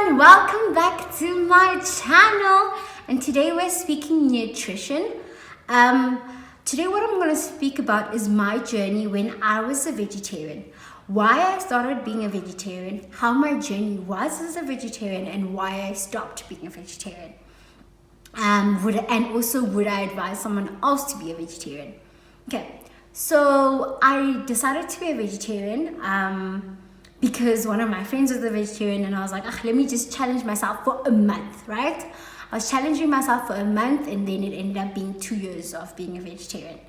everyone, welcome back to my channel, and today we're speaking nutrition. Today what I'm going to speak about is my journey when I was a vegetarian, why I started being a vegetarian, how my journey was as a vegetarian, and why I stopped being a vegetarian. And also would I advise someone else to be a vegetarian? Okay, so I decided to be a vegetarian because one of my friends was a vegetarian, and I was like, let me just challenge myself for a month, right? I was challenging myself for a month, and then it ended up being 2 years of being a vegetarian.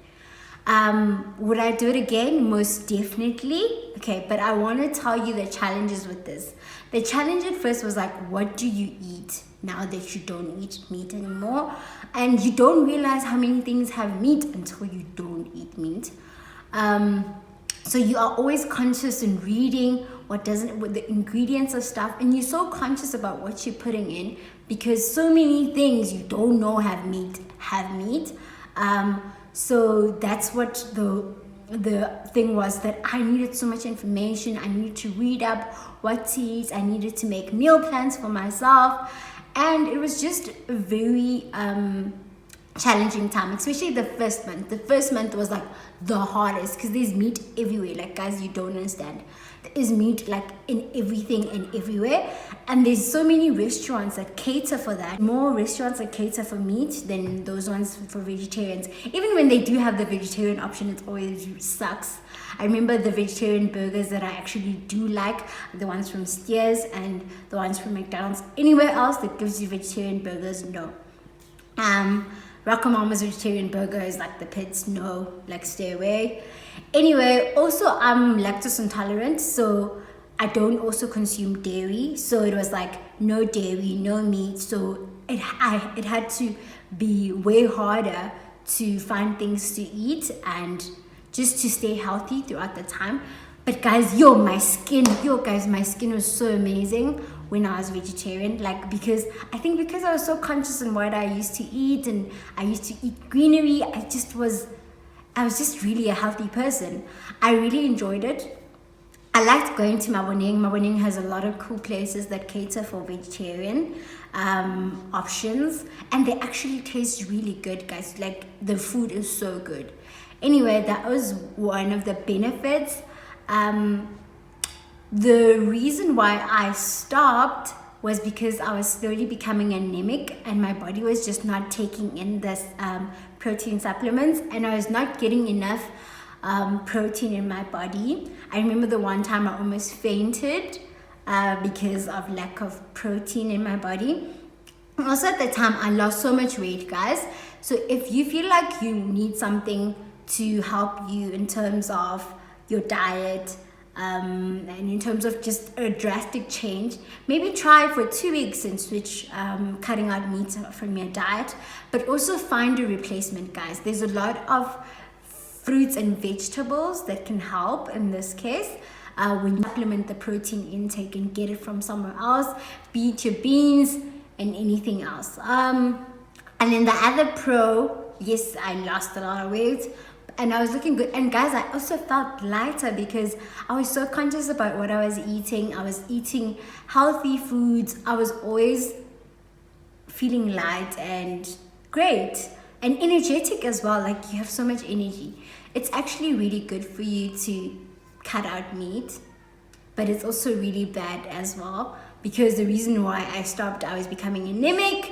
Would I do it again? Most definitely. Okay, but I want to tell you the challenges with this. The challenge at first was like, what do you eat now that you don't eat meat anymore? And you don't realize how many things have meat until you don't eat meat. So you are always conscious in reading what the ingredients of stuff, and you're so conscious about what you're putting in because so many things you don't know have meat. So that's what the thing was, that I needed so much information. I needed to read up what to eat. I needed to make meal plans for myself, and it was just a very challenging time, especially the first month. The first month was like the hardest because there's meat everywhere. Like, guys, you don't understand. There is meat like in everything and everywhere, and there's so many restaurants that cater for that. More restaurants that cater for meat than those ones for vegetarians. Even when they do have the vegetarian option, it always sucks. I remember the vegetarian burgers that I actually do like, the ones from Steers and the ones from McDonald's. Anywhere else that gives you vegetarian burgers, no. Mama's vegetarian burger is like the pits, no, like stay away. Anyway, also I'm lactose intolerant, so I don't also consume dairy. So it was like no dairy, no meat. So it had to be way harder to find things to eat and just to stay healthy throughout the time. But guys, my skin was so amazing when I was vegetarian, because I was so conscious in what I used to eat, and I used to eat greenery. I was just really a healthy person. I really enjoyed it. I liked going to Maboneng. Maboneng has a lot of cool places that cater for vegetarian options, and they actually taste really good, guys. Like, the food is so good. Anyway, that was one of the benefits. The reason why I stopped was because I was slowly becoming anemic, and my body was just not taking in this protein supplements, and I was not getting enough protein in my body. I remember the one time I almost fainted because of lack of protein in my body. Also, at the time, I lost so much weight, guys. So if you feel like you need something to help you in terms of your diet, and in terms of just a drastic change, maybe try for 2 weeks and switch cutting out meat from your diet, but also find a replacement, guys. There's a lot of fruits and vegetables that can help in this case when you supplement the protein intake and get it from somewhere else, be it your beans and anything else. And then the other pro, yes, I lost a lot of weight, and I was looking good. And guys, I also felt lighter because I was so conscious about what I was eating. I was eating healthy foods. I was always feeling light and great and energetic as well. Like, you have so much energy. It's actually really good for you to cut out meat, but it's also really bad as well, because the reason why I stopped, I was becoming anemic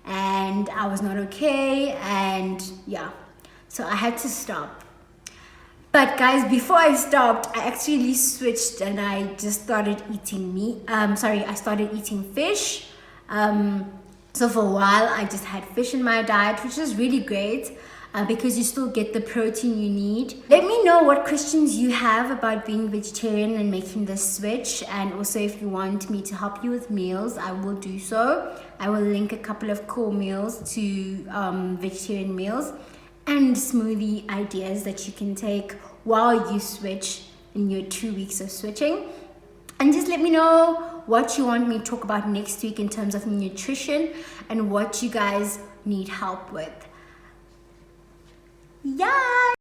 and I was not okay, and yeah. So I had to stop. But guys, before I stopped, I actually switched and I just started eating meat. I started eating fish. So for a while, I just had fish in my diet, which is really great because you still get the protein you need. Let me know what questions you have about being vegetarian and making this switch. And also, if you want me to help you with meals, I will do so. I will link a couple of cool meals to vegetarian meals and smoothie ideas that you can take while you switch in your 2 weeks of switching. And just let me know what you want me to talk about next week in terms of nutrition and what you guys need help with. Yeah.